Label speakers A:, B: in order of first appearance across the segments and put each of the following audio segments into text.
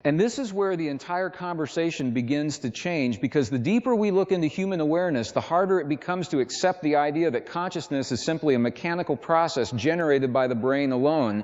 A: And this is where the entire conversation begins to change, because the deeper we look into human awareness, the harder it becomes to accept the idea that consciousness is simply a mechanical process generated by the brain alone.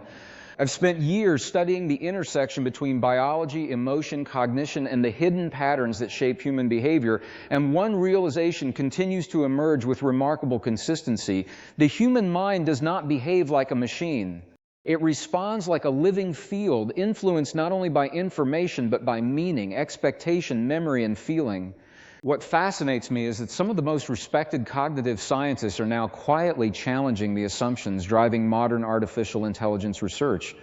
A: I've spent years studying the intersection between biology, emotion, cognition, and the hidden patterns that shape human behavior, and one realization continues to emerge with remarkable consistency. The human mind does not behave like a machine. It responds like a living field, influenced not only by information, but by meaning, expectation, memory, and feeling. What fascinates me is that some of the most respected cognitive scientists are now quietly challenging the assumptions driving modern artificial intelligence research.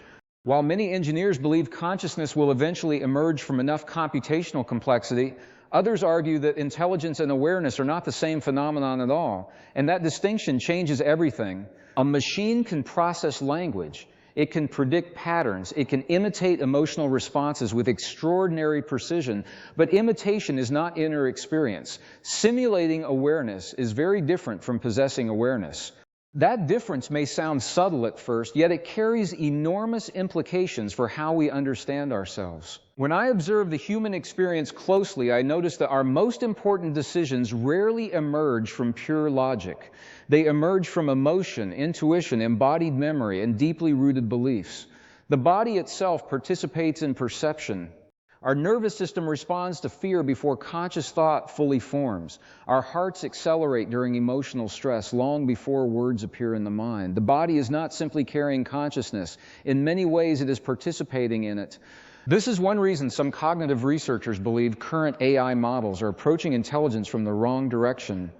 A: While many engineers believe consciousness will eventually emerge from enough computational complexity, others argue that intelligence and awareness are not the same phenomenon at all, and that distinction changes everything. A machine can process language. It can predict patterns. It can imitate emotional responses with extraordinary precision, but imitation is not inner experience. Simulating awareness is very different from possessing awareness. That difference may sound subtle at first, yet it carries enormous implications for how we understand ourselves. When I observe the human experience closely, I notice that our most important decisions rarely emerge from pure logic. They emerge from emotion, intuition, embodied memory, and deeply rooted beliefs. The body itself participates in perception. Our nervous system responds to fear before conscious thought fully forms. Our hearts accelerate during emotional stress long before words appear in the mind. The body is not simply carrying consciousness. In many ways, it is participating in it. This is one reason some cognitive researchers believe current AI models are approaching intelligence from the wrong direction.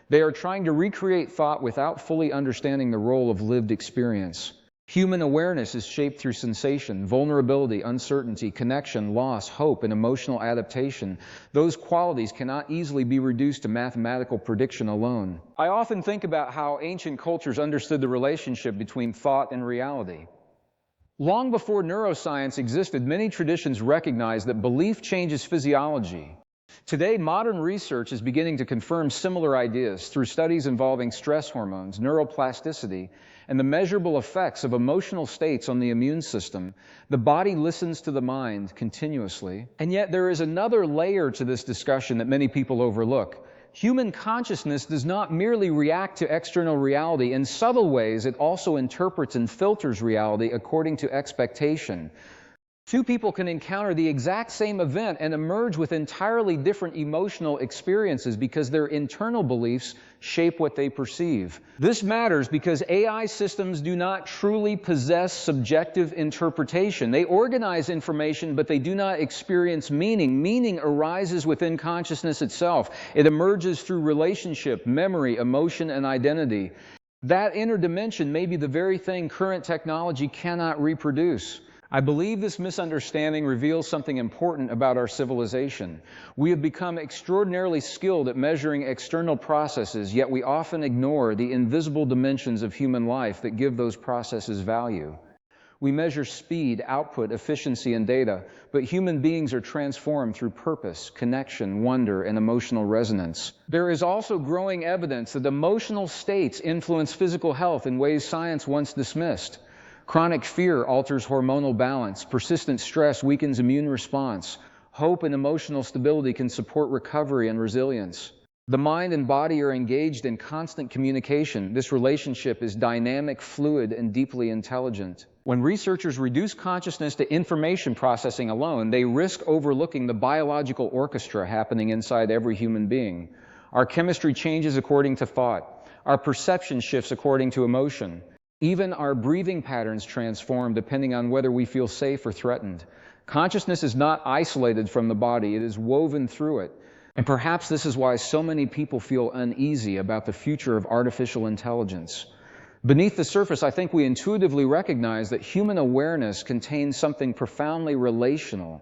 A: They are trying to recreate thought without fully understanding the role of lived experience. Human awareness is shaped through sensation, vulnerability, uncertainty, connection, loss, hope, and emotional adaptation. Those qualities cannot easily be reduced to mathematical prediction alone. I often think about how ancient cultures understood the relationship between thought and reality. Long before neuroscience existed, many traditions recognized that belief changes physiology. Today, modern research is beginning to confirm similar ideas through studies involving stress hormones, neuroplasticity, and the measurable effects of emotional states on the immune system. The body listens to the mind continuously. And yet there is another layer to this discussion that many people overlook. Human consciousness does not merely react to external reality. In subtle ways, it also interprets and filters reality according to expectation. Two people can encounter the exact same event and emerge with entirely different emotional experiences because their internal beliefs shape what they perceive. This matters because AI systems do not truly possess subjective interpretation. They organize information, but they do not experience meaning. Meaning arises within consciousness itself. It emerges through relationship, memory, emotion, and identity. That inner dimension may be the very thing current technology cannot reproduce. I believe this misunderstanding reveals something important about our civilization. We have become extraordinarily skilled at measuring external processes, yet we often ignore the invisible dimensions of human life that give those processes value. We measure speed, output, efficiency, and data, but human beings are transformed through purpose, connection, wonder, and emotional resonance. There is also growing evidence that emotional states influence physical health in ways science once dismissed. Chronic fear alters hormonal balance. Persistent stress weakens immune response. Hope and emotional stability can support recovery and resilience. The mind and body are engaged in constant communication. This relationship is dynamic, fluid, and deeply intelligent. When researchers reduce consciousness to information processing alone, they risk overlooking the biological orchestra happening inside every human being. Our chemistry changes according to thought. Our perception shifts according to emotion. Even our breathing patterns transform depending on whether we feel safe or threatened. Consciousness is not isolated from the body, it is woven through it. And perhaps this is why so many people feel uneasy about the future of artificial intelligence. Beneath the surface, I think we intuitively recognize that human awareness contains something profoundly relational.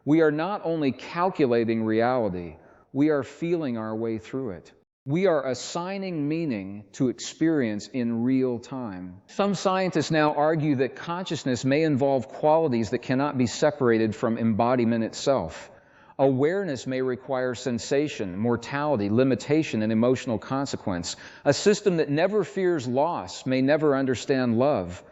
A: We are not only calculating reality, we are feeling our way through it. We are assigning meaning to experience in real time. Some scientists now argue that consciousness may involve qualities that cannot be separated from embodiment itself. Awareness may require sensation, mortality, limitation, and emotional consequence. A system that never fears loss may never understand love.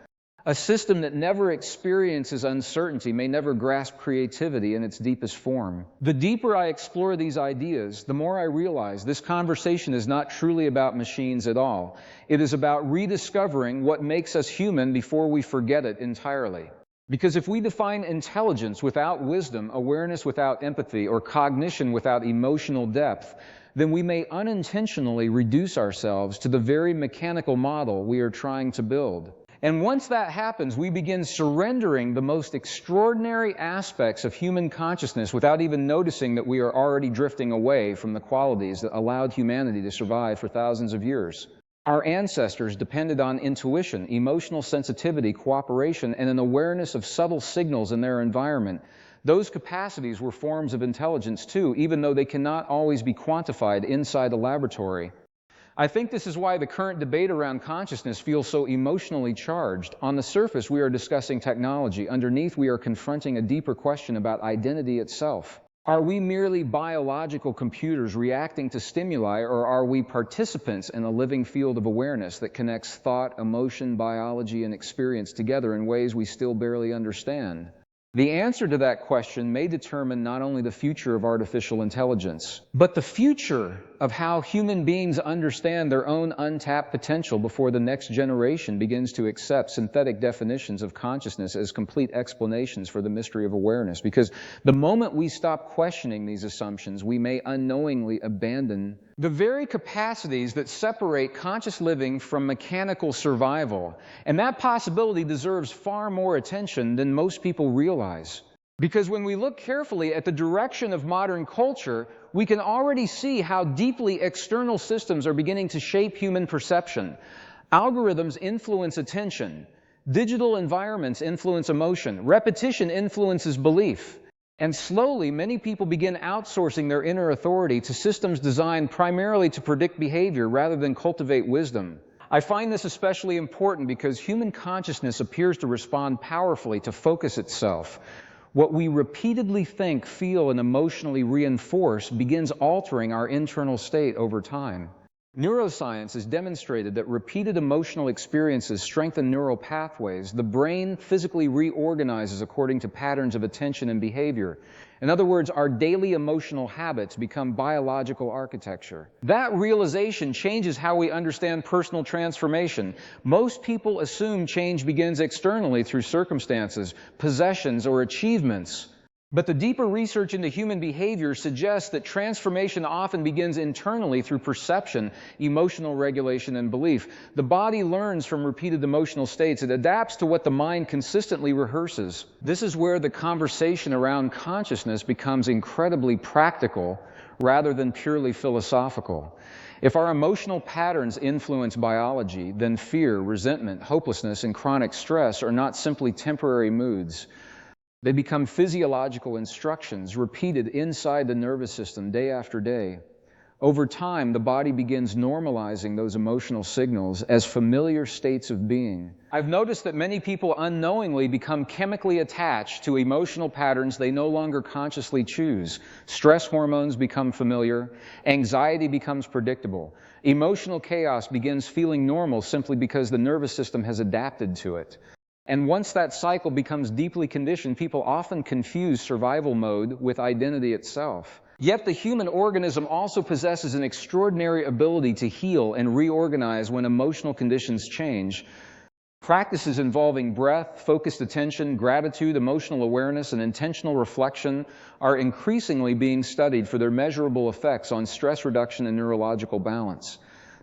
A: A system that never experiences uncertainty may never grasp creativity in its deepest form. The deeper I explore these ideas, the more I realize this conversation is not truly about machines at all. It is about rediscovering what makes us human before we forget it entirely. Because if we define intelligence without wisdom, awareness without empathy, or cognition without emotional depth, then we may unintentionally reduce ourselves to the very mechanical model we are trying to build. And once that happens, we begin surrendering the most extraordinary aspects of human consciousness without even noticing that we are already drifting away from the qualities that allowed humanity to survive for thousands of years. Our ancestors depended on intuition, emotional sensitivity, cooperation, and an awareness of subtle signals in their environment. Those capacities were forms of intelligence too, even though they cannot always be quantified inside a laboratory. I think this is why the current debate around consciousness feels so emotionally charged. On the surface, we are discussing technology. Underneath, we are confronting a deeper question about identity itself. Are we merely biological computers reacting to stimuli, or are we participants in a living field of awareness that connects thought, emotion, biology, and experience together in ways we still barely understand? The answer to that question may determine not only the future of artificial intelligence, but the future of how human beings understand their own untapped potential before the next generation begins to accept synthetic definitions of consciousness as complete explanations for the mystery of awareness. Because the moment we stop questioning these assumptions, we may unknowingly abandon the very capacities that separate conscious living from mechanical survival. And that possibility deserves far more attention than most people realize. Because when we look carefully at the direction of modern culture, we can already see how deeply external systems are beginning to shape human perception. Algorithms influence attention. Digital environments influence emotion. Repetition influences belief. And slowly, many people begin outsourcing their inner authority to systems designed primarily to predict behavior rather than cultivate wisdom. I find this especially important because human consciousness appears to respond powerfully to focus itself. What we repeatedly think, feel, and emotionally reinforce begins altering our internal state over time. Neuroscience has demonstrated that repeated emotional experiences strengthen neural pathways. The brain physically reorganizes according to patterns of attention and behavior. In other words, our daily emotional habits become biological architecture. That realization changes how we understand personal transformation. Most people assume change begins externally through circumstances, possessions, or achievements. But the deeper research into human behavior suggests that transformation often begins internally through perception, emotional regulation, and belief. The body learns from repeated emotional states. It adapts to what the mind consistently rehearses. This is where the conversation around consciousness becomes incredibly practical rather than purely philosophical. If our emotional patterns influence biology, then fear, resentment, hopelessness, and chronic stress are not simply temporary moods. They become physiological instructions repeated inside the nervous system day after day. Over time, the body begins normalizing those emotional signals as familiar states of being. I've noticed that many people unknowingly become chemically attached to emotional patterns they no longer consciously choose. Stress hormones become familiar. Anxiety becomes predictable. Emotional chaos begins feeling normal simply because the nervous system has adapted to it. And once that cycle becomes deeply conditioned, people often confuse survival mode with identity itself. Yet the human organism also possesses an extraordinary ability to heal and reorganize when emotional conditions change. Practices involving breath, focused attention, gratitude, emotional awareness, and intentional reflection are increasingly being studied for their measurable effects on stress reduction and neurological balance.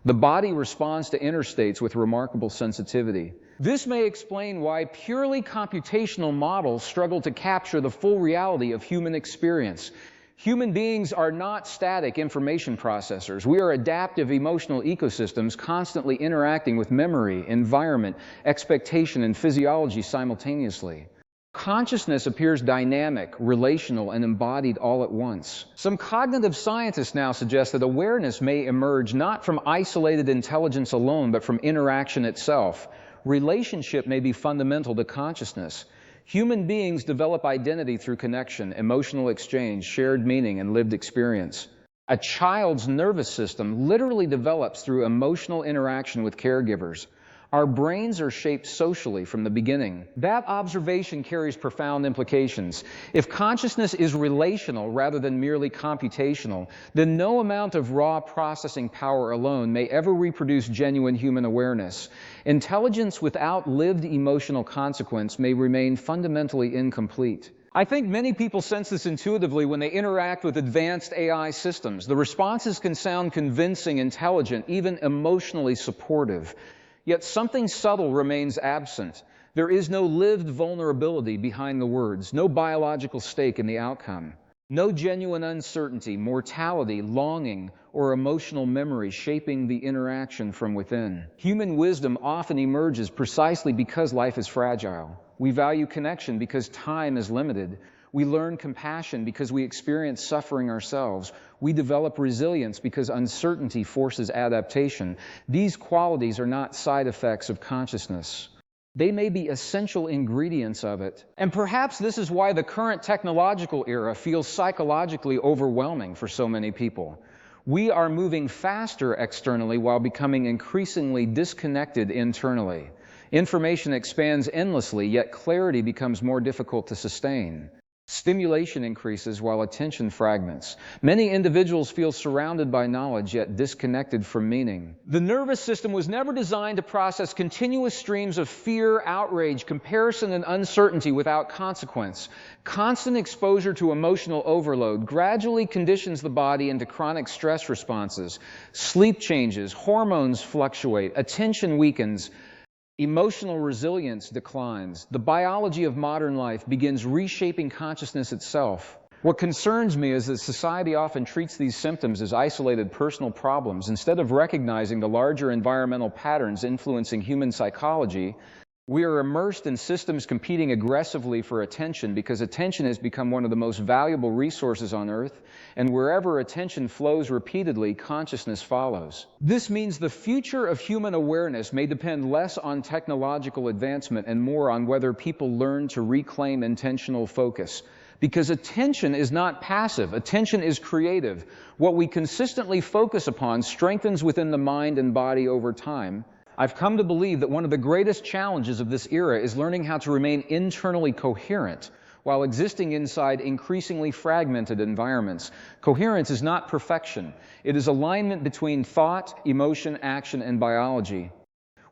A: The body responds to inner states with remarkable sensitivity. This may explain why purely computational models struggle to capture the full reality of human experience. Human beings are not static information processors. We are adaptive emotional ecosystems constantly interacting with memory, environment, expectation, and physiology simultaneously. Consciousness appears dynamic, relational, and embodied all at once. Some cognitive scientists now suggest that awareness may emerge not from isolated intelligence alone, but from interaction itself. Relationship may be fundamental to consciousness. Human beings develop identity through connection, emotional exchange, shared meaning, and lived experience. A child's nervous system literally develops through emotional interaction with caregivers. Our brains are shaped socially from the beginning. That observation carries profound implications. If consciousness is relational rather than merely computational, then no amount of raw processing power alone may ever reproduce genuine human awareness. Intelligence without lived emotional consequence may remain fundamentally incomplete. I think many people sense this intuitively when they interact with advanced AI systems. The responses can sound convincing, intelligent, even emotionally supportive. Yet something subtle remains absent. There is no lived vulnerability behind the words, no biological stake in the outcome, no genuine uncertainty, mortality, longing, or emotional memory shaping the interaction from within. Human wisdom often emerges precisely because life is fragile. We value connection because time is limited. We learn compassion because we experience suffering ourselves. We develop resilience because uncertainty forces adaptation. These qualities are not side effects of consciousness. They may be essential ingredients of it. And perhaps this is why the current technological era feels psychologically overwhelming for so many people. We are moving faster externally while becoming increasingly disconnected internally. Information expands endlessly, yet clarity becomes more difficult to sustain. Stimulation increases while attention fragments. Many individuals feel surrounded by knowledge, yet disconnected from meaning. The nervous system was never designed to process continuous streams of fear, outrage, comparison, and uncertainty without consequence. Constant exposure to emotional overload gradually conditions the body into chronic stress responses. Sleep changes, hormones fluctuate, attention weakens, emotional resilience declines. The biology of modern life begins reshaping consciousness itself. What concerns me is that society often treats these symptoms as isolated personal problems instead of recognizing the larger environmental patterns influencing human psychology. We are immersed in systems competing aggressively for attention because attention has become one of the most valuable resources on Earth, and wherever attention flows repeatedly, consciousness follows. This means the future of human awareness may depend less on technological advancement and more on whether people learn to reclaim intentional focus. Because attention is not passive, attention is creative. What we consistently focus upon strengthens within the mind and body over time. I've come to believe that one of the greatest challenges of this era is learning how to remain internally coherent while existing inside increasingly fragmented environments. Coherence is not perfection. It is alignment between thought, emotion, action, and biology.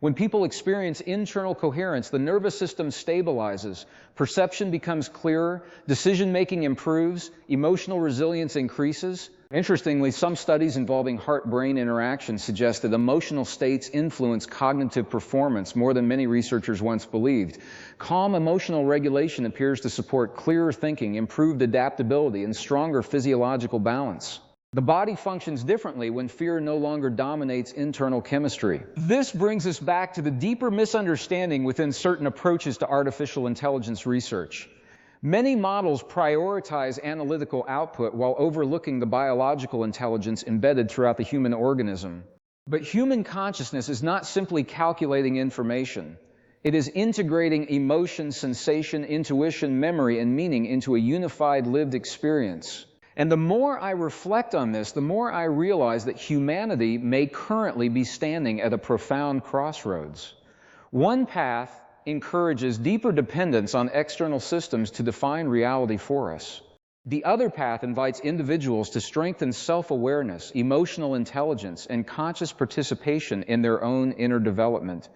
A: When people experience internal coherence, the nervous system stabilizes, perception becomes clearer, decision-making improves, emotional resilience increases. Interestingly, some studies involving heart-brain interaction suggest that emotional states influence cognitive performance more than many researchers once believed. Calm emotional regulation appears to support clearer thinking, improved adaptability, and stronger physiological balance. The body functions differently when fear no longer dominates internal chemistry. This brings us back to the deeper misunderstanding within certain approaches to artificial intelligence research. Many models prioritize analytical output while overlooking the biological intelligence embedded throughout the human organism. But human consciousness is not simply calculating information. It is integrating emotion, sensation, intuition, memory, and meaning into a unified lived experience. And the more I reflect on this, the more I realize that humanity may currently be standing at a profound crossroads. One path encourages deeper dependence on external systems to define reality for us. The other path invites individuals to strengthen self-awareness, emotional intelligence, and conscious participation in their own inner development.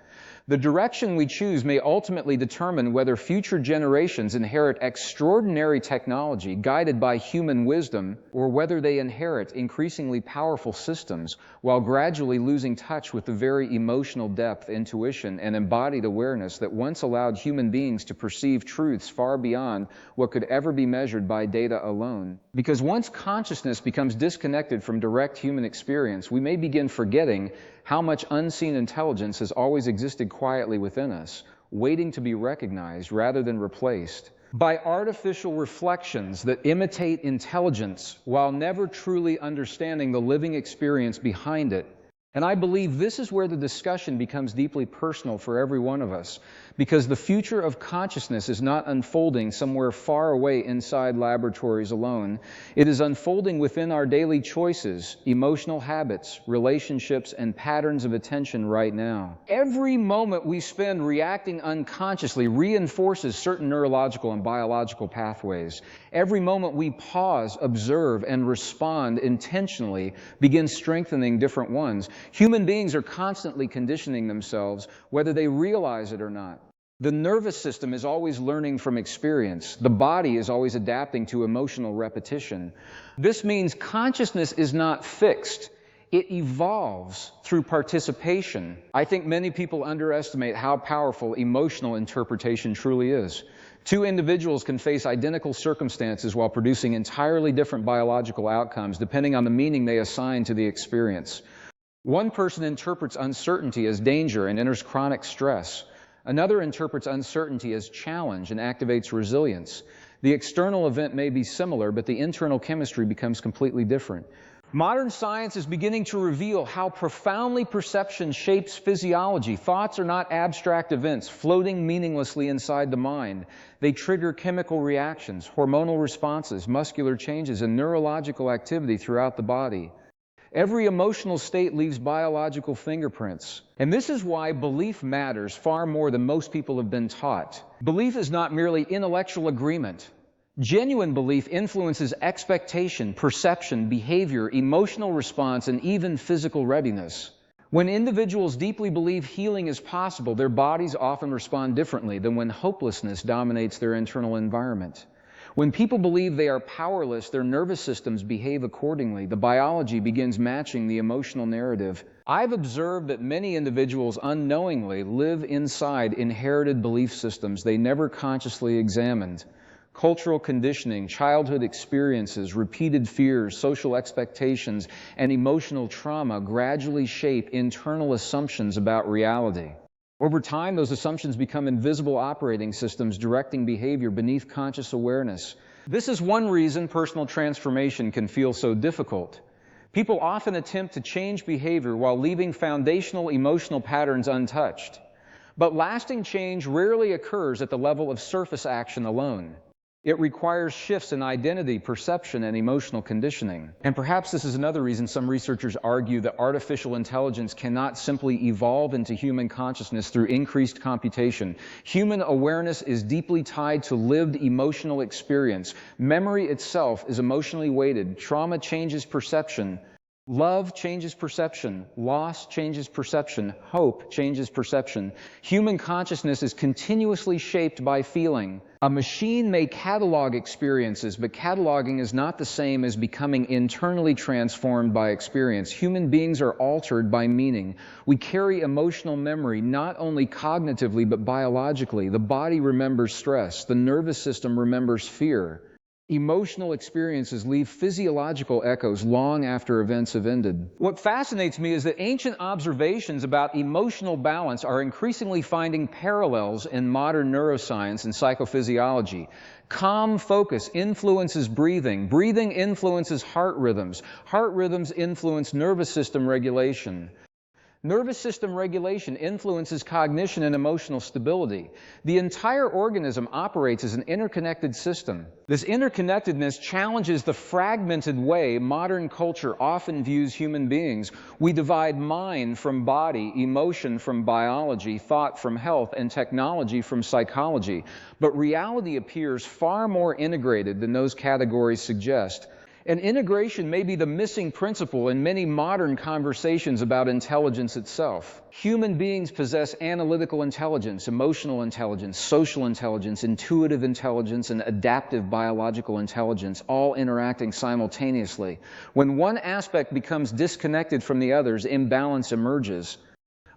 A: The direction we choose may ultimately determine whether future generations inherit extraordinary technology guided by human wisdom, or whether they inherit increasingly powerful systems while gradually losing touch with the very emotional depth, intuition, and embodied awareness that once allowed human beings to perceive truths far beyond what could ever be measured by data alone. Because once consciousness becomes disconnected from direct human experience, we may begin forgetting how much unseen intelligence has always existed quietly within us, waiting to be recognized rather than replaced by artificial reflections that imitate intelligence while never truly understanding the living experience behind it. And I believe this is where the discussion becomes deeply personal for every one of us, because the future of consciousness is not unfolding somewhere far away inside laboratories alone. It is unfolding within our daily choices, emotional habits, relationships, and patterns of attention right now. Every moment we spend reacting unconsciously reinforces certain neurological and biological pathways. Every moment we pause, observe, and respond intentionally begins strengthening different ones. Human beings are constantly conditioning themselves, whether they realize it or not. The nervous system is always learning from experience. The body is always adapting to emotional repetition. This means consciousness is not fixed. It evolves through participation. I think many people underestimate how powerful emotional interpretation truly is. Two individuals can face identical circumstances while producing entirely different biological outcomes, depending on the meaning they assign to the experience. One person interprets uncertainty as danger and enters chronic stress. Another interprets uncertainty as challenge and activates resilience. The external event may be similar, but the internal chemistry becomes completely different. Modern science is beginning to reveal how profoundly perception shapes physiology. Thoughts are not abstract events floating meaninglessly inside the mind. They trigger chemical reactions, hormonal responses, muscular changes, and neurological activity throughout the body. Every emotional state leaves biological fingerprints. And this is why belief matters far more than most people have been taught. Belief is not merely intellectual agreement. Genuine belief influences expectation, perception, behavior, emotional response, and even physical readiness. When individuals deeply believe healing is possible, their bodies often respond differently than when hopelessness dominates their internal environment. When people believe they are powerless, their nervous systems behave accordingly. The biology begins matching the emotional narrative. I've observed that many individuals unknowingly live inside inherited belief systems they never consciously examined. Cultural conditioning, childhood experiences, repeated fears, social expectations, and emotional trauma gradually shape internal assumptions about reality. Over time, those assumptions become invisible operating systems directing behavior beneath conscious awareness. This is one reason personal transformation can feel so difficult. People often attempt to change behavior while leaving foundational emotional patterns untouched. But lasting change rarely occurs at the level of surface action alone. It requires shifts in identity, perception, and emotional conditioning. And perhaps this is another reason some researchers argue that artificial intelligence cannot simply evolve into human consciousness through increased computation. Human awareness is deeply tied to lived emotional experience. Memory itself is emotionally weighted. Trauma changes perception. Love changes perception. Loss changes perception. Hope changes perception. Human consciousness is continuously shaped by feeling. A machine may catalog experiences, but cataloging is not the same as becoming internally transformed by experience. Human beings are altered by meaning. We carry emotional memory not only cognitively but biologically. The body remembers stress. The nervous system remembers fear. Emotional experiences leave physiological echoes long after events have ended. What fascinates me is that ancient observations about emotional balance are increasingly finding parallels in modern neuroscience and psychophysiology. Calm focus influences breathing. Breathing influences heart rhythms. Heart rhythms influence nervous system regulation. Nervous system regulation influences cognition and emotional stability. The entire organism operates as an interconnected system. This interconnectedness challenges the fragmented way modern culture often views human beings. We divide mind from body, emotion from biology, thought from health, and technology from psychology. But reality appears far more integrated than those categories suggest. And integration may be the missing principle in many modern conversations about intelligence itself. Human beings possess analytical intelligence, emotional intelligence, social intelligence, intuitive intelligence, and adaptive biological intelligence, all interacting simultaneously. When one aspect becomes disconnected from the others, imbalance emerges.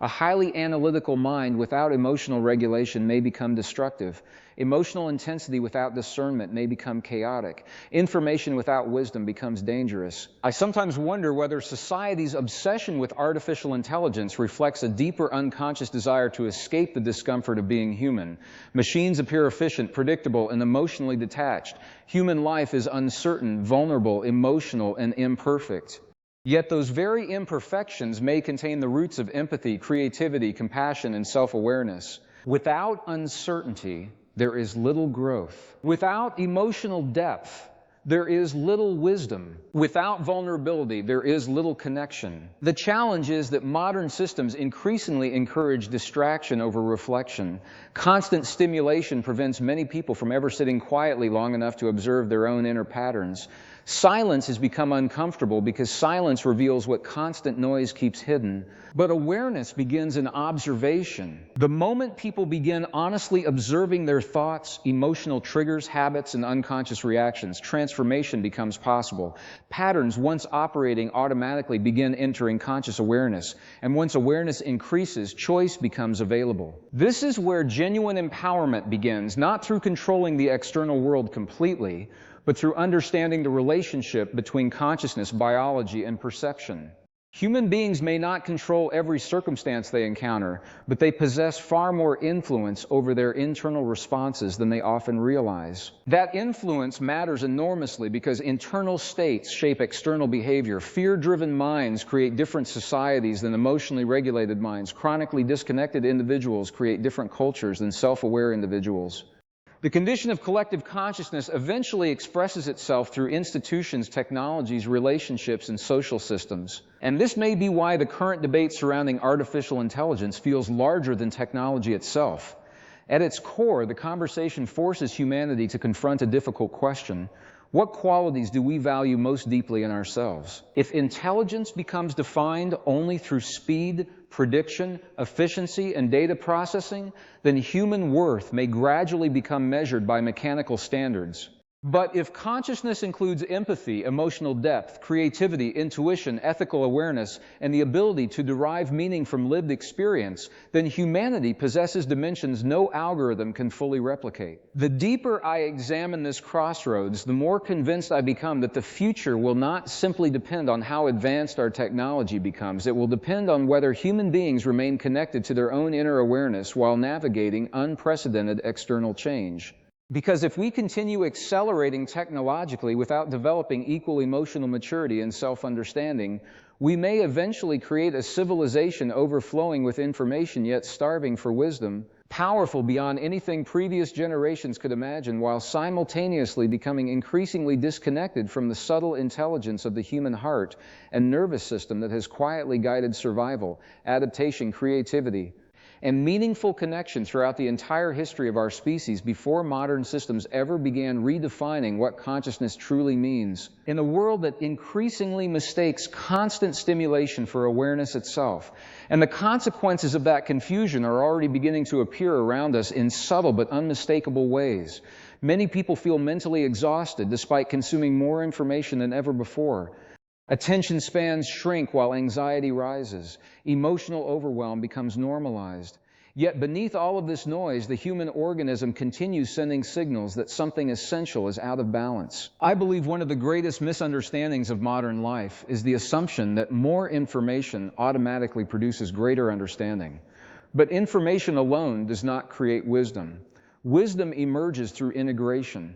A: A highly analytical mind without emotional regulation may become destructive. Emotional intensity without discernment may become chaotic. Information without wisdom becomes dangerous. I sometimes wonder whether society's obsession with artificial intelligence reflects a deeper unconscious desire to escape the discomfort of being human. Machines appear efficient, predictable, and emotionally detached. Human life is uncertain, vulnerable, emotional, and imperfect. Yet those very imperfections may contain the roots of empathy, creativity, compassion, and self-awareness. Without uncertainty, there is little growth. Without emotional depth, there is little wisdom. Without vulnerability, there is little connection. The challenge is that modern systems increasingly encourage distraction over reflection. Constant stimulation prevents many people from ever sitting quietly long enough to observe their own inner patterns. Silence has become uncomfortable because silence reveals what constant noise keeps hidden. But awareness begins in observation. The moment people begin honestly observing their thoughts, emotional triggers, habits, and unconscious reactions, transformation becomes possible. Patterns once operating automatically begin entering conscious awareness. And once awareness increases, choice becomes available. This is where genuine empowerment begins, not through controlling the external world completely, but through understanding the relationship between consciousness, biology, and perception. Human beings may not control every circumstance they encounter, but they possess far more influence over their internal responses than they often realize. That influence matters enormously because internal states shape external behavior. Fear-driven minds create different societies than emotionally regulated minds. Chronically disconnected individuals create different cultures than self-aware individuals. The condition of collective consciousness eventually expresses itself through institutions, technologies, relationships, and social systems. And this may be why the current debate surrounding artificial intelligence feels larger than technology itself. At its core, the conversation forces humanity to confront a difficult question. What qualities do we value most deeply in ourselves? If intelligence becomes defined only through speed, prediction, efficiency, and data processing, then human worth may gradually become measured by mechanical standards. But if consciousness includes empathy, emotional depth, creativity, intuition, ethical awareness, and the ability to derive meaning from lived experience, then humanity possesses dimensions no algorithm can fully replicate. The deeper I examine this crossroads, the more convinced I become that the future will not simply depend on how advanced our technology becomes. It will depend on whether human beings remain connected to their own inner awareness while navigating unprecedented external change. Because if we continue accelerating technologically without developing equal emotional maturity and self-understanding, we may eventually create a civilization overflowing with information yet starving for wisdom, powerful beyond anything previous generations could imagine, while simultaneously becoming increasingly disconnected from the subtle intelligence of the human heart and nervous system that has quietly guided survival, adaptation, creativity, and meaningful connection throughout the entire history of our species before modern systems ever began redefining what consciousness truly means. In a world that increasingly mistakes constant stimulation for awareness itself, and the consequences of that confusion are already beginning to appear around us in subtle but unmistakable ways. Many people feel mentally exhausted despite consuming more information than ever before. Attention spans shrink while anxiety rises. Emotional overwhelm becomes normalized. Yet beneath all of this noise, the human organism continues sending signals that something essential is out of balance. I believe one of the greatest misunderstandings of modern life is the assumption that more information automatically produces greater understanding. But information alone does not create wisdom. Wisdom emerges through integration.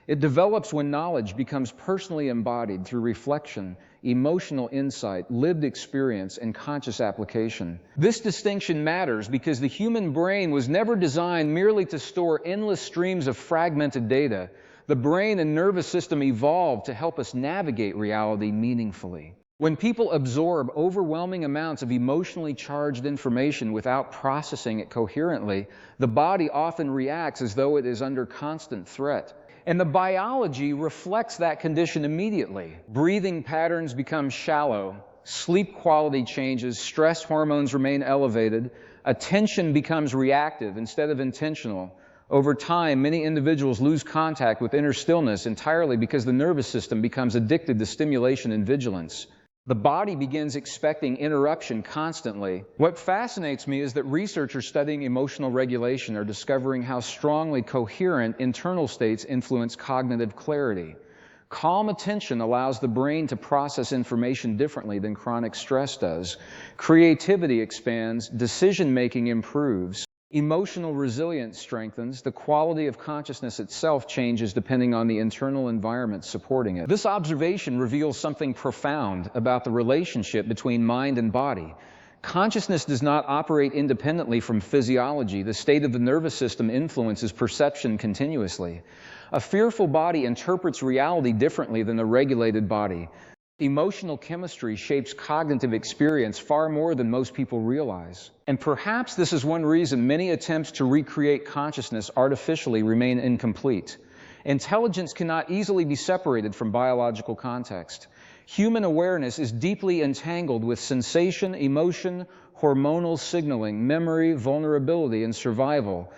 A: It develops when knowledge becomes personally embodied through reflection, emotional insight, lived experience, and conscious application. This distinction matters because the human brain was never designed merely to store endless streams of fragmented data. The brain and nervous system evolved to help us navigate reality meaningfully. When people absorb overwhelming amounts of emotionally charged information without processing it coherently, the body often reacts as though it is under constant threat. And the biology reflects that condition immediately. Breathing patterns become shallow, sleep quality changes, stress hormones remain elevated, attention becomes reactive instead of intentional. Over time, many individuals lose contact with inner stillness entirely because the nervous system becomes addicted to stimulation and vigilance. The body begins expecting interruption constantly. What fascinates me is that researchers studying emotional regulation are discovering how strongly coherent internal states influence cognitive clarity. Calm attention allows the brain to process information differently than chronic stress does. Creativity expands, decision-making improves. Emotional resilience strengthens. The quality of consciousness itself changes depending on the internal environment supporting it. This observation reveals something profound about the relationship between mind and body. Consciousness does not operate independently from physiology. The state of the nervous system influences perception continuously. A fearful body interprets reality differently than a regulated body. Emotional chemistry shapes cognitive experience far more than most people realize. And perhaps this is one reason many attempts to recreate consciousness artificially remain incomplete. Intelligence cannot easily be separated from biological context. Human awareness is deeply entangled with sensation, emotion, hormonal signaling, memory, vulnerability, and survival.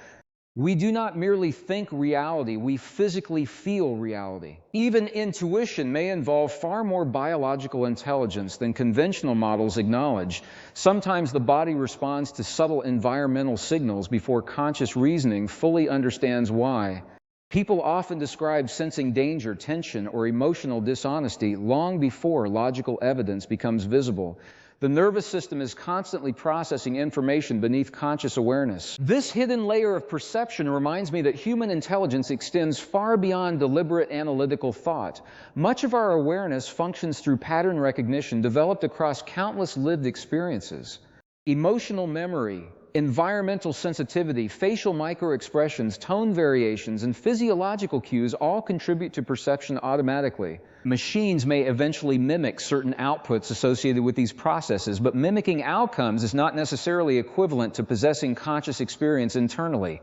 A: We do not merely think reality, we physically feel reality. Even intuition may involve far more biological intelligence than conventional models acknowledge. Sometimes the body responds to subtle environmental signals before conscious reasoning fully understands why. People often describe sensing danger, tension, or emotional dishonesty long before logical evidence becomes visible. The nervous system is constantly processing information beneath conscious awareness. This hidden layer of perception reminds me that human intelligence extends far beyond deliberate analytical thought. Much of our awareness functions through pattern recognition developed across countless lived experiences. Emotional memory, environmental sensitivity, facial microexpressions, tone variations, and physiological cues all contribute to perception automatically. Machines may eventually mimic certain outputs associated with these processes, but mimicking outcomes is not necessarily equivalent to possessing conscious experience internally.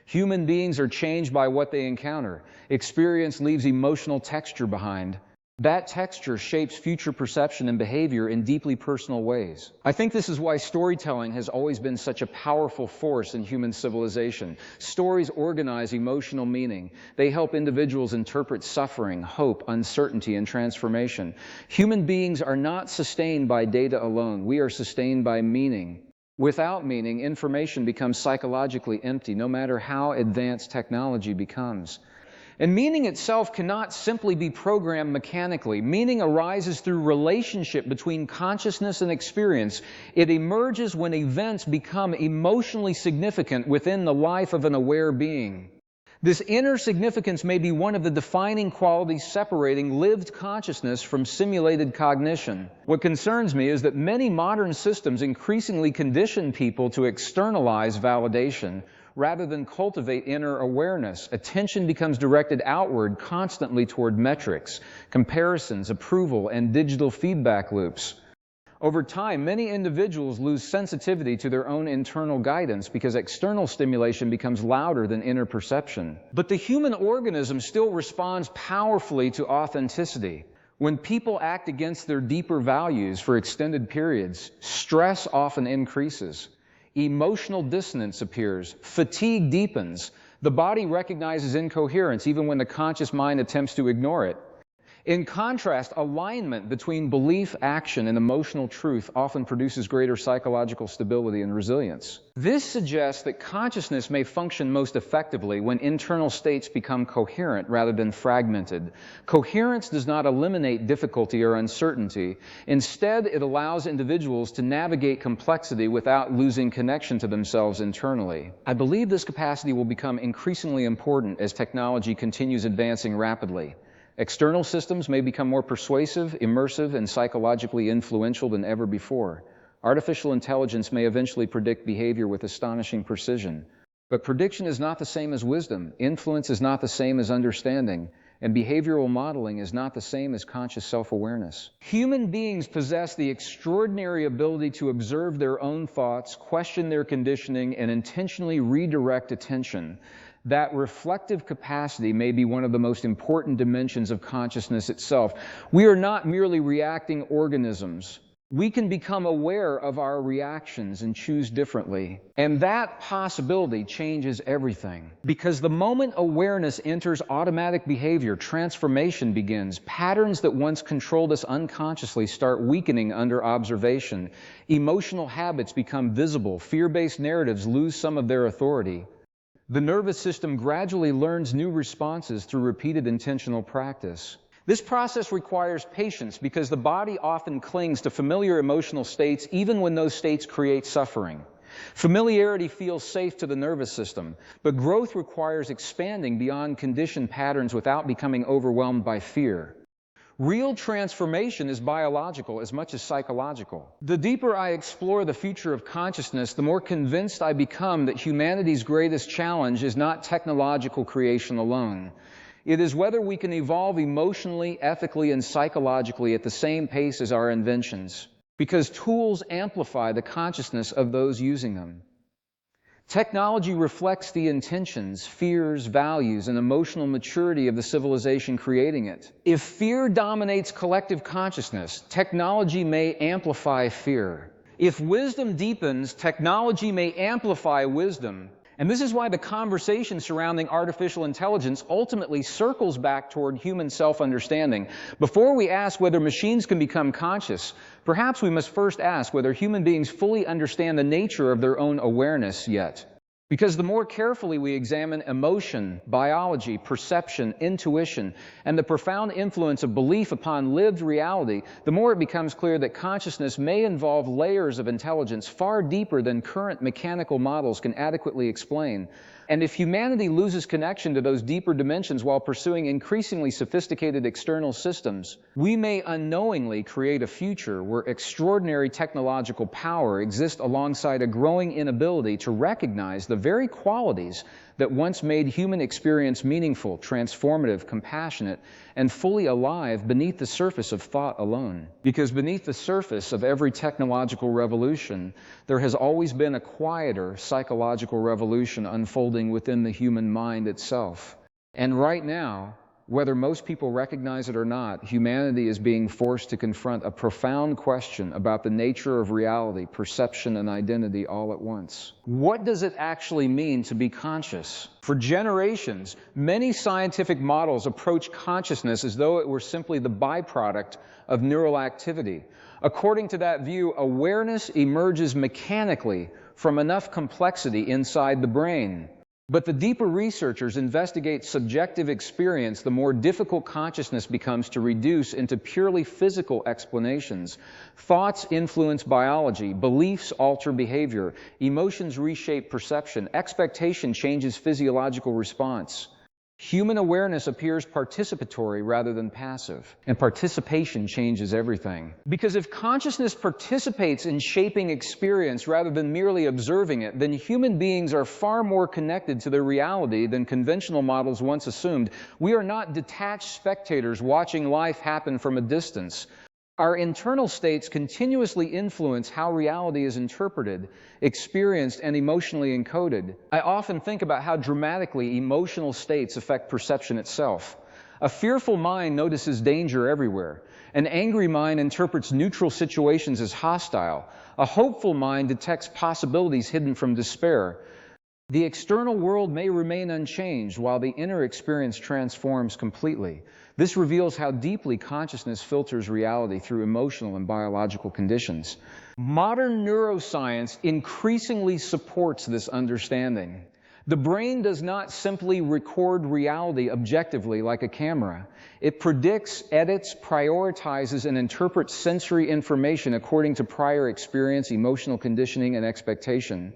A: Human beings are changed by what they encounter. Experience leaves emotional texture behind. That texture shapes future perception and behavior in deeply personal ways. I think this is why storytelling has always been such a powerful force in human civilization. Stories organize emotional meaning. They help individuals interpret suffering, hope, uncertainty, and transformation. Human beings are not sustained by data alone. We are sustained by meaning. Without meaning, information becomes psychologically empty, no matter how advanced technology becomes. And meaning itself cannot simply be programmed mechanically. Meaning arises through relationship between consciousness and experience. It emerges when events become emotionally significant within the life of an aware being. This inner significance may be one of the defining qualities separating lived consciousness from simulated cognition. What concerns me is that many modern systems increasingly condition people to externalize validation rather than cultivate inner awareness. Attention becomes directed outward constantly toward metrics, comparisons, approval, and digital feedback loops. Over time, many individuals lose sensitivity to their own internal guidance because external stimulation becomes louder than inner perception. But the human organism still responds powerfully to authenticity. When people act against their deeper values for extended periods, stress often increases. Emotional dissonance appears, fatigue deepens, the body recognizes incoherence even when the conscious mind attempts to ignore it. In contrast, alignment between belief, action, and emotional truth often produces greater psychological stability and resilience. This suggests that consciousness may function most effectively when internal states become coherent rather than fragmented. Coherence does not eliminate difficulty or uncertainty. Instead, it allows individuals to navigate complexity without losing connection to themselves internally. I believe this capacity will become increasingly important as technology continues advancing rapidly. External systems may become more persuasive, immersive, and psychologically influential than ever before. Artificial intelligence may eventually predict behavior with astonishing precision. But prediction is not the same as wisdom, influence is not the same as understanding, and behavioral modeling is not the same as conscious self-awareness. Human beings possess the extraordinary ability to observe their own thoughts, question their conditioning, and intentionally redirect attention. That reflective capacity may be one of the most important dimensions of consciousness itself. We are not merely reacting organisms. We can become aware of our reactions and choose differently. And that possibility changes everything. Because the moment awareness enters automatic behavior, transformation begins. Patterns that once controlled us unconsciously start weakening under observation. Emotional habits become visible. Fear-based narratives lose some of their authority. The nervous system gradually learns new responses through repeated intentional practice. This process requires patience because the body often clings to familiar emotional states even when those states create suffering. Familiarity feels safe to the nervous system, but growth requires expanding beyond conditioned patterns without becoming overwhelmed by fear. Real transformation is biological as much as psychological. The deeper I explore the future of consciousness, the more convinced I become that humanity's greatest challenge is not technological creation alone. It is whether we can evolve emotionally, ethically, and psychologically at the same pace as our inventions, because tools amplify the consciousness of those using them. Technology reflects the intentions, fears, values, and emotional maturity of the civilization creating it. If fear dominates collective consciousness, technology may amplify fear. If wisdom deepens, technology may amplify wisdom. And this is why the conversation surrounding artificial intelligence ultimately circles back toward human self-understanding. Before we ask whether machines can become conscious, perhaps we must first ask whether human beings fully understand the nature of their own awareness yet. Because the more carefully we examine emotion, biology, perception, intuition, and the profound influence of belief upon lived reality, the more it becomes clear that consciousness may involve layers of intelligence far deeper than current mechanical models can adequately explain. And if humanity loses connection to those deeper dimensions while pursuing increasingly sophisticated external systems, we may unknowingly create a future where extraordinary technological power exists alongside a growing inability to recognize the very qualities that once made human experience meaningful, transformative, compassionate, and fully alive beneath the surface of thought alone. Because beneath the surface of every technological revolution, there has always been a quieter psychological revolution unfolding within the human mind itself. And right now, whether most people recognize it or not, humanity is being forced to confront a profound question about the nature of reality, perception, and identity all at once. What does it actually mean to be conscious? For generations, many scientific models approach consciousness as though it were simply the byproduct of neural activity. According to that view, awareness emerges mechanically from enough complexity inside the brain. But the deeper researchers investigate subjective experience, the more difficult consciousness becomes to reduce into purely physical explanations. Thoughts influence biology, beliefs alter behavior, emotions reshape perception, expectation changes physiological response. Human awareness appears participatory rather than passive, and participation changes everything. Because if consciousness participates in shaping experience rather than merely observing it, then human beings are far more connected to their reality than conventional models once assumed. We are not detached spectators watching life happen from a distance. Our internal states continuously influence how reality is interpreted, experienced, and emotionally encoded. I often think about how dramatically emotional states affect perception itself. A fearful mind notices danger everywhere. An angry mind interprets neutral situations as hostile. A hopeful mind detects possibilities hidden from despair. The external world may remain unchanged while the inner experience transforms completely. This reveals how deeply consciousness filters reality through emotional and biological conditions. Modern neuroscience increasingly supports this understanding. The brain does not simply record reality objectively like a camera. It predicts, edits, prioritizes, and interprets sensory information according to prior experience, emotional conditioning, and expectation.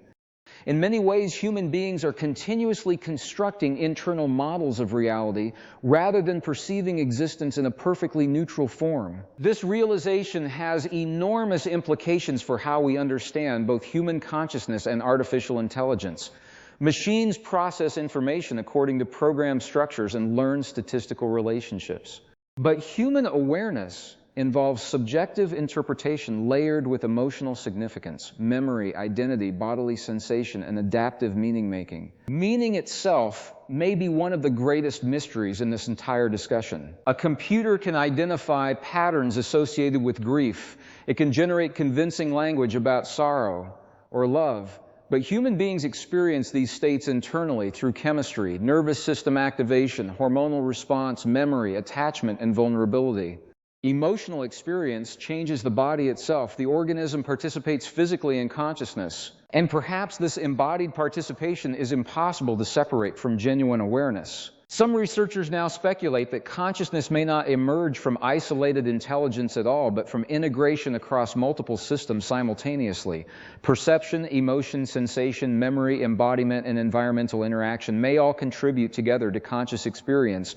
A: In many ways, human beings are continuously constructing internal models of reality rather than perceiving existence in a perfectly neutral form. This realization has enormous implications for how we understand both human consciousness and artificial intelligence. Machines process information according to programmed structures and learn statistical relationships. But human awareness involves subjective interpretation layered with emotional significance, memory, identity, bodily sensation, and adaptive meaning-making. Meaning itself may be one of the greatest mysteries in this entire discussion. A computer can identify patterns associated with grief. It can generate convincing language about sorrow or love. But human beings experience these states internally through chemistry, nervous system activation, hormonal response, memory, attachment, and vulnerability. Emotional experience changes the body itself. The organism participates physically in consciousness. And perhaps this embodied participation is impossible to separate from genuine awareness. Some researchers now speculate that consciousness may not emerge from isolated intelligence at all, but from integration across multiple systems simultaneously. Perception, emotion, sensation, memory, embodiment, and environmental interaction may all contribute together to conscious experience.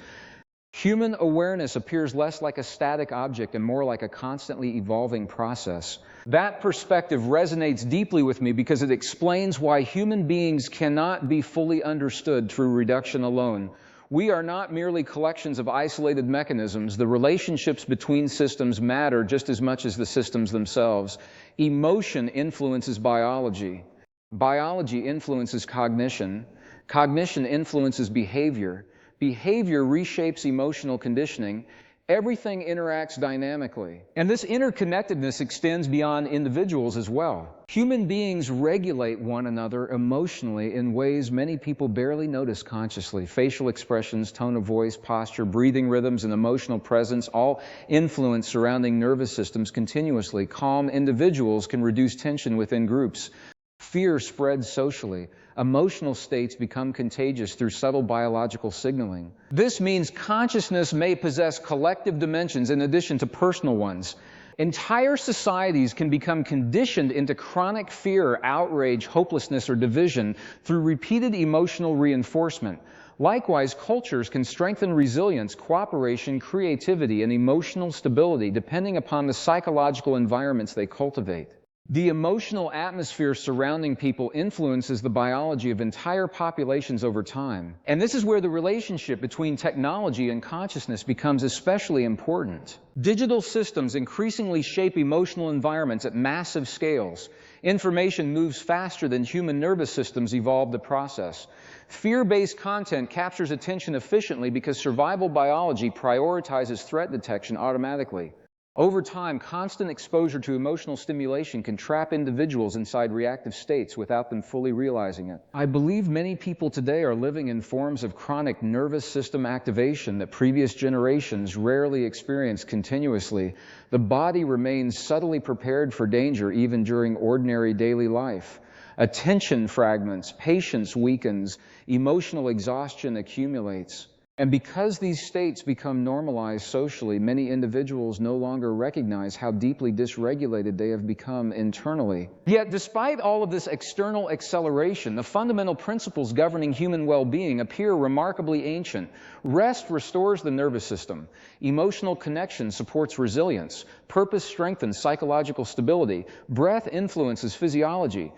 A: Human awareness appears less like a static object and more like a constantly evolving process. That perspective resonates deeply with me because it explains why human beings cannot be fully understood through reduction alone. We are not merely collections of isolated mechanisms. The relationships between systems matter just as much as the systems themselves. Emotion influences biology. Biology influences cognition. Cognition influences behavior. Behavior reshapes emotional conditioning. Everything interacts dynamically. And this interconnectedness extends beyond individuals as well. Human beings regulate one another emotionally in ways many people barely notice consciously. Facial expressions, tone of voice, posture, breathing rhythms, and emotional presence all influence surrounding nervous systems continuously. Calm individuals can reduce tension within groups. Fear spreads socially. Emotional states become contagious through subtle biological signaling. This means consciousness may possess collective dimensions in addition to personal ones. Entire societies can become conditioned into chronic fear, outrage, hopelessness, or division through repeated emotional reinforcement. Likewise, cultures can strengthen resilience, cooperation, creativity, and emotional stability depending upon the psychological environments they cultivate. The emotional atmosphere surrounding people influences the biology of entire populations over time. And this is where the relationship between technology and consciousness becomes especially important. Digital systems increasingly shape emotional environments at massive scales. Information moves faster than human nervous systems evolved to process. Fear-based content captures attention efficiently because survival biology prioritizes threat detection automatically. Over time, constant exposure to emotional stimulation can trap individuals inside reactive states without them fully realizing it. I believe many people today are living in forms of chronic nervous system activation that previous generations rarely experienced continuously. The body remains subtly prepared for danger even during ordinary daily life. Attention fragments, patience weakens, emotional exhaustion accumulates. And because these states become normalized socially, many individuals no longer recognize how deeply dysregulated they have become internally. Yet, despite all of this external acceleration, the fundamental principles governing human well-being appear remarkably ancient. Rest restores the nervous system. Emotional connection supports resilience. Purpose strengthens psychological stability. Breath influences physiology.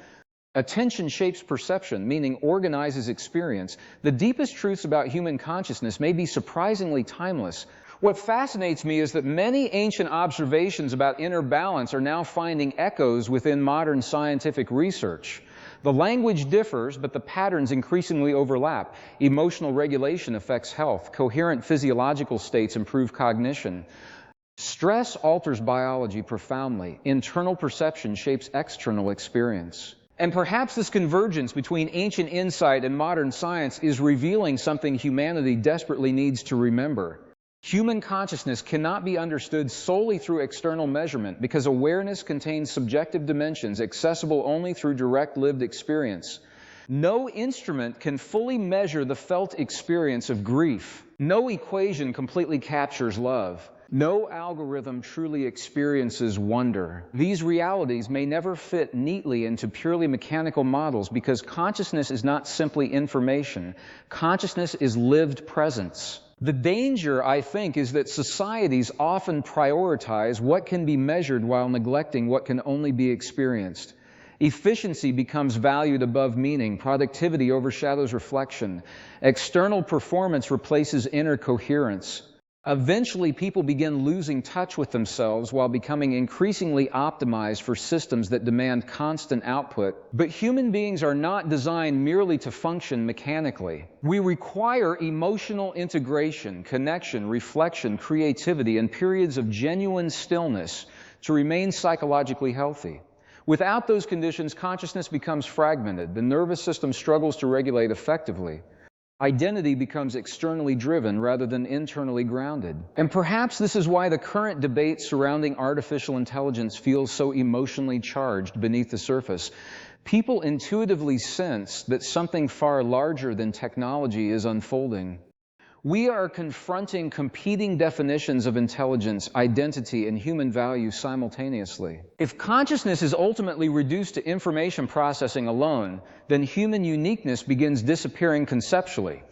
A: Attention shapes perception, meaning organizes experience. The deepest truths about human consciousness may be surprisingly timeless. What fascinates me is that many ancient observations about inner balance are now finding echoes within modern scientific research. The language differs, but the patterns increasingly overlap. Emotional regulation affects health. Coherent physiological states improve cognition. Stress alters biology profoundly. Internal perception shapes external experience. And perhaps this convergence between ancient insight and modern science is revealing something humanity desperately needs to remember. Human consciousness cannot be understood solely through external measurement because awareness contains subjective dimensions accessible only through direct lived experience. No instrument can fully measure the felt experience of grief. No equation completely captures love. No algorithm truly experiences wonder. These realities may never fit neatly into purely mechanical models because consciousness is not simply information. Consciousness is lived presence. The danger, I think, is that societies often prioritize what can be measured while neglecting what can only be experienced. Efficiency becomes valued above meaning. Productivity overshadows reflection. External performance replaces inner coherence. Eventually, people begin losing touch with themselves while becoming increasingly optimized for systems that demand constant output. But human beings are not designed merely to function mechanically. We require emotional integration, connection, reflection, creativity, and periods of genuine stillness to remain psychologically healthy. Without those conditions, consciousness becomes fragmented. The nervous system struggles to regulate effectively. Identity becomes externally driven rather than internally grounded. And perhaps this is why the current debate surrounding artificial intelligence feels so emotionally charged beneath the surface. People intuitively sense that something far larger than technology is unfolding. We are confronting competing definitions of intelligence, identity, and human value simultaneously. If consciousness is ultimately reduced to information processing alone, then human uniqueness begins disappearing conceptually.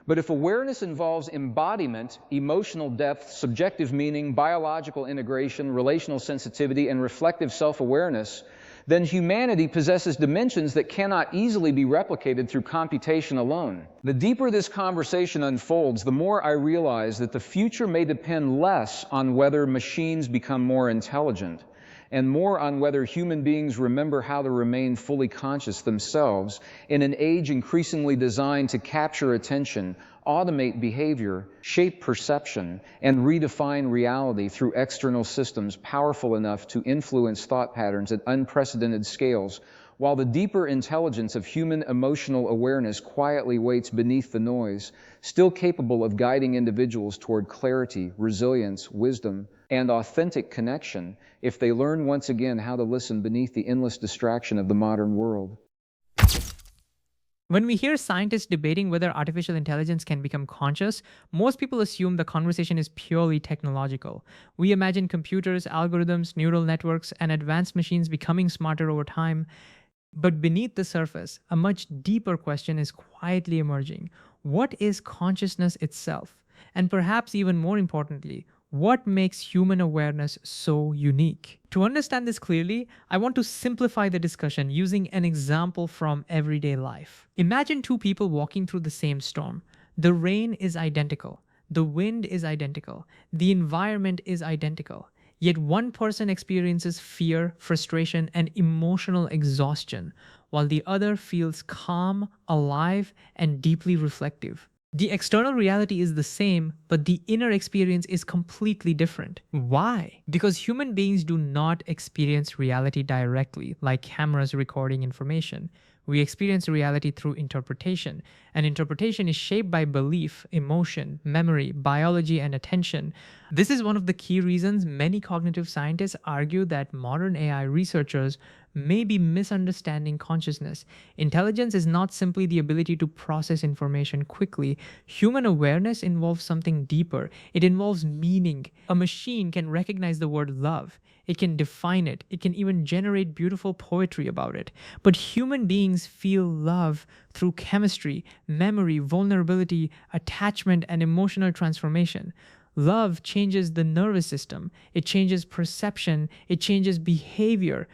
A: But if awareness involves embodiment, emotional depth, subjective meaning, biological integration, relational sensitivity, and reflective self-awareness, then humanity possesses dimensions that cannot easily be replicated through computation alone. The deeper this conversation unfolds, the more I realize that the future may depend less on whether machines become more intelligent, and more on whether human beings remember how to remain fully conscious themselves in an age increasingly designed to capture attention, automate behavior, shape perception, and redefine reality through external systems powerful enough to influence thought patterns at unprecedented scales, while the deeper intelligence of human emotional awareness quietly waits beneath the noise, still capable of guiding individuals toward clarity, resilience, wisdom, and authentic connection if they learn once again how to listen beneath the endless distraction of the modern world.
B: When we hear scientists debating whether artificial intelligence can become conscious, most people assume the conversation is purely technological. We imagine computers, algorithms, neural networks, and advanced machines becoming smarter over time. But beneath the surface, a much deeper question is quietly emerging. What is consciousness itself? And perhaps even more importantly, what makes human awareness so unique? To understand this clearly, I want to simplify the discussion using an example from everyday life. Imagine two people walking through the same storm. The rain is identical, the wind is identical, the environment is identical. Yet one person experiences fear, frustration, and emotional exhaustion, while the other feels calm, alive, and deeply reflective. The external reality is the same, but the inner experience is completely different. Why? Because human beings do not experience reality directly, like cameras recording information. We experience reality through interpretation, and interpretation is shaped by belief, emotion, memory, biology, and attention. This is one of the key reasons many cognitive scientists argue that modern AI researchers may be misunderstanding consciousness. Intelligence is not simply the ability to process information quickly. Human awareness involves something deeper. It involves meaning. A machine can recognize the word love. It can define it. It can even generate beautiful poetry about it. But human beings feel love through chemistry, memory, vulnerability, attachment, and emotional transformation. Love changes the nervous system. It changes perception. It changes behavior.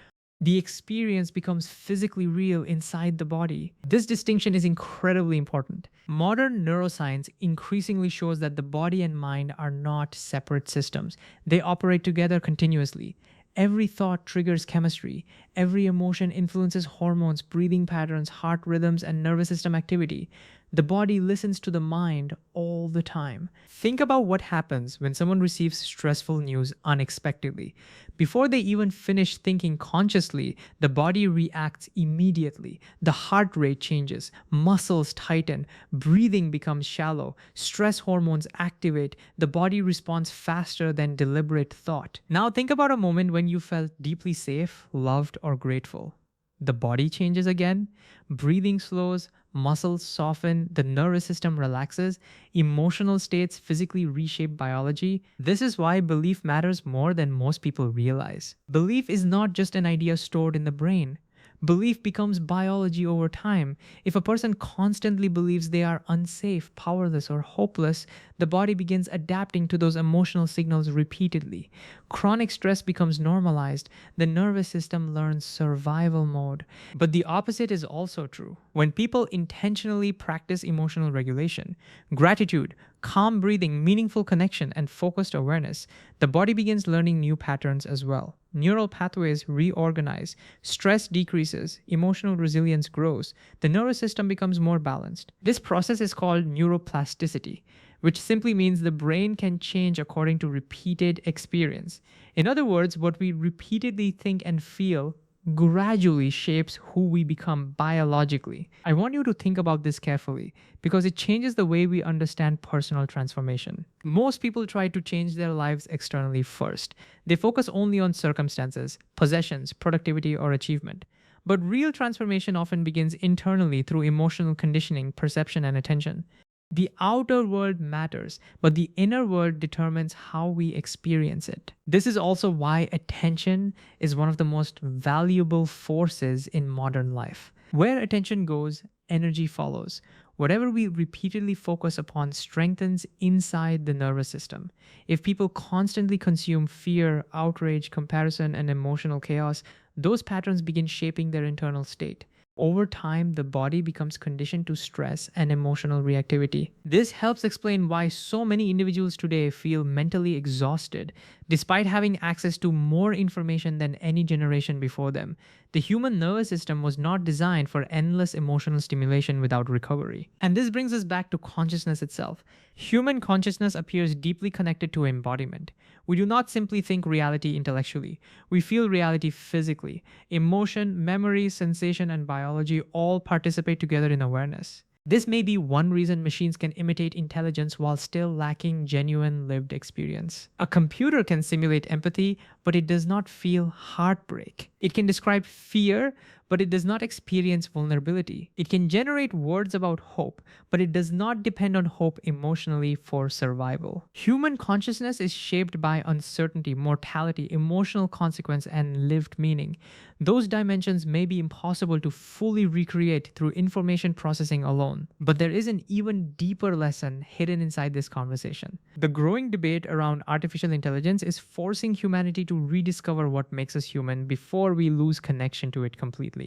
B: The experience becomes physically real inside the body. This distinction is incredibly important. Modern neuroscience increasingly shows that the body and mind are not separate systems. They operate together continuously. Every thought triggers chemistry. Every emotion influences hormones, breathing patterns, heart rhythms, and nervous system activity. The body listens to the mind all the time. Think about what happens when someone receives stressful news unexpectedly. Before they even finish thinking consciously, the body reacts immediately. The heart rate changes, muscles tighten, breathing becomes shallow, stress hormones activate, the body responds faster than deliberate thought. Now think about a moment when you felt deeply safe, loved, or grateful. The body changes again, breathing slows, muscles soften, the nervous system relaxes, emotional states physically reshape biology. This is why belief matters more than most people realize. Belief is not just an idea stored in the brain. Belief becomes biology over time. If a person constantly believes they are unsafe, powerless, or hopeless, the body begins adapting to those emotional signals repeatedly. Chronic stress becomes normalized. The nervous system learns survival mode. But the opposite is also true. When people intentionally practice emotional regulation, gratitude, calm breathing, meaningful connection, and focused awareness, the body begins learning new patterns as well. Neural pathways reorganize, stress decreases, emotional resilience grows, the nervous system becomes more balanced. This process is called neuroplasticity, which simply means the brain can change according to repeated experience. In other words, what we repeatedly think and feel gradually shapes who we become biologically. I want you to think about this carefully because it changes the way we understand personal transformation. Most people try to change their lives externally first. They focus only on circumstances, possessions, productivity, or achievement. But real transformation often begins internally through emotional conditioning, perception, and attention. The outer world matters, but the inner world determines how we experience it. This is also why attention is one of the most valuable forces in modern life. Where attention goes, energy follows. Whatever we repeatedly focus upon strengthens inside the nervous system. If people constantly consume fear, outrage, comparison, and emotional chaos, those patterns begin shaping their internal state. Over time, the body becomes conditioned to stress and emotional reactivity. This helps explain why so many individuals today feel mentally exhausted, despite having access to more information than any generation before them. The human nervous system was not designed for endless emotional stimulation without recovery. And this brings us back to consciousness itself. Human consciousness appears deeply connected to embodiment. We do not simply think reality intellectually, we feel reality physically. Emotion, memory, sensation, and biology all participate together in awareness. This may be one reason machines can imitate intelligence while still lacking genuine lived experience. A computer can simulate empathy, but it does not feel heartbreak. It can describe fear, but it does not experience vulnerability. It can generate words about hope, but it does not depend on hope emotionally for survival. Human consciousness is shaped by uncertainty, mortality, emotional consequence, and lived meaning. Those dimensions may be impossible to fully recreate through information processing alone. But there is an even deeper lesson hidden inside this conversation. The growing debate around artificial intelligence is forcing humanity to rediscover what makes us human before we lose connection to it completely.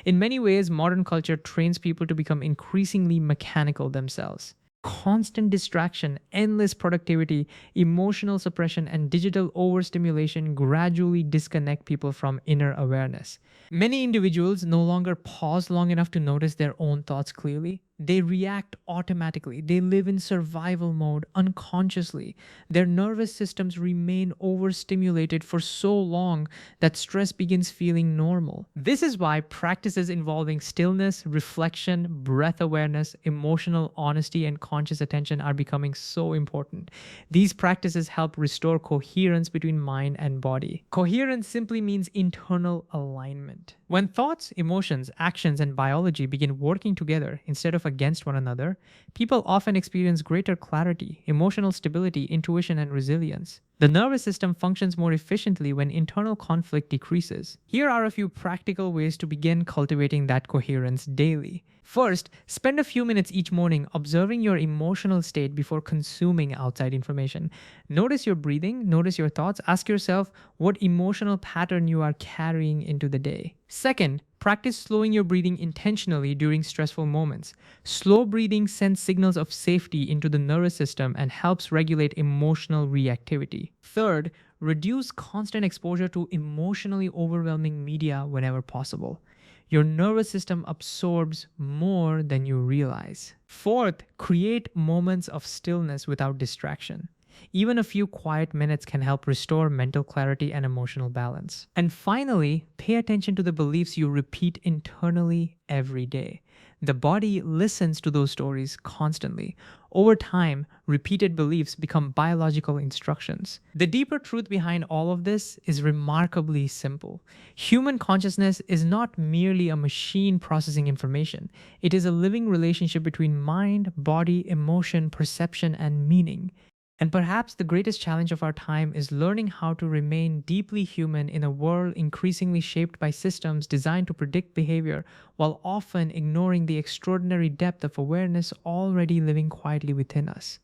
B: In many ways, modern culture trains people to become increasingly mechanical themselves. Constant distraction, endless productivity, emotional suppression, and digital overstimulation gradually disconnect people from inner awareness. Many individuals no longer pause long enough to notice their own thoughts clearly. They react automatically. They live in survival mode unconsciously. Their nervous systems remain overstimulated for so long that stress begins feeling normal. This is why practices involving stillness, reflection, breath awareness, emotional honesty, and conscious attention are becoming so important. These practices help restore coherence between mind and body. Coherence simply means internal alignment. When thoughts, emotions, actions, and biology begin working together instead of against one another, people often experience greater clarity, emotional stability, intuition, and resilience. The nervous system functions more efficiently when internal conflict decreases. Here are a few practical ways to begin cultivating that coherence daily. First, spend a few minutes each morning observing your emotional state before consuming outside information. Notice your breathing, notice your thoughts, ask yourself what emotional pattern you are carrying into the day. Second, practice slowing your breathing intentionally during stressful moments. Slow breathing sends signals of safety into the nervous system and helps regulate emotional reactivity. Third, reduce constant exposure to emotionally overwhelming media whenever possible. Your nervous system absorbs more than you realize. Fourth, create moments of stillness without distraction. Even a few quiet minutes can help restore mental clarity and emotional balance. And finally, pay attention to the beliefs you repeat internally every day. The body listens to those stories constantly. Over time, repeated beliefs become biological instructions. The deeper truth behind all of this is remarkably simple. Human consciousness is not merely a machine processing information. It is a living relationship between mind, body, emotion, perception, and meaning. And perhaps the greatest challenge of our time is learning how to remain deeply human in a world increasingly shaped by systems designed to predict behavior while often ignoring the extraordinary depth of awareness already living quietly within us.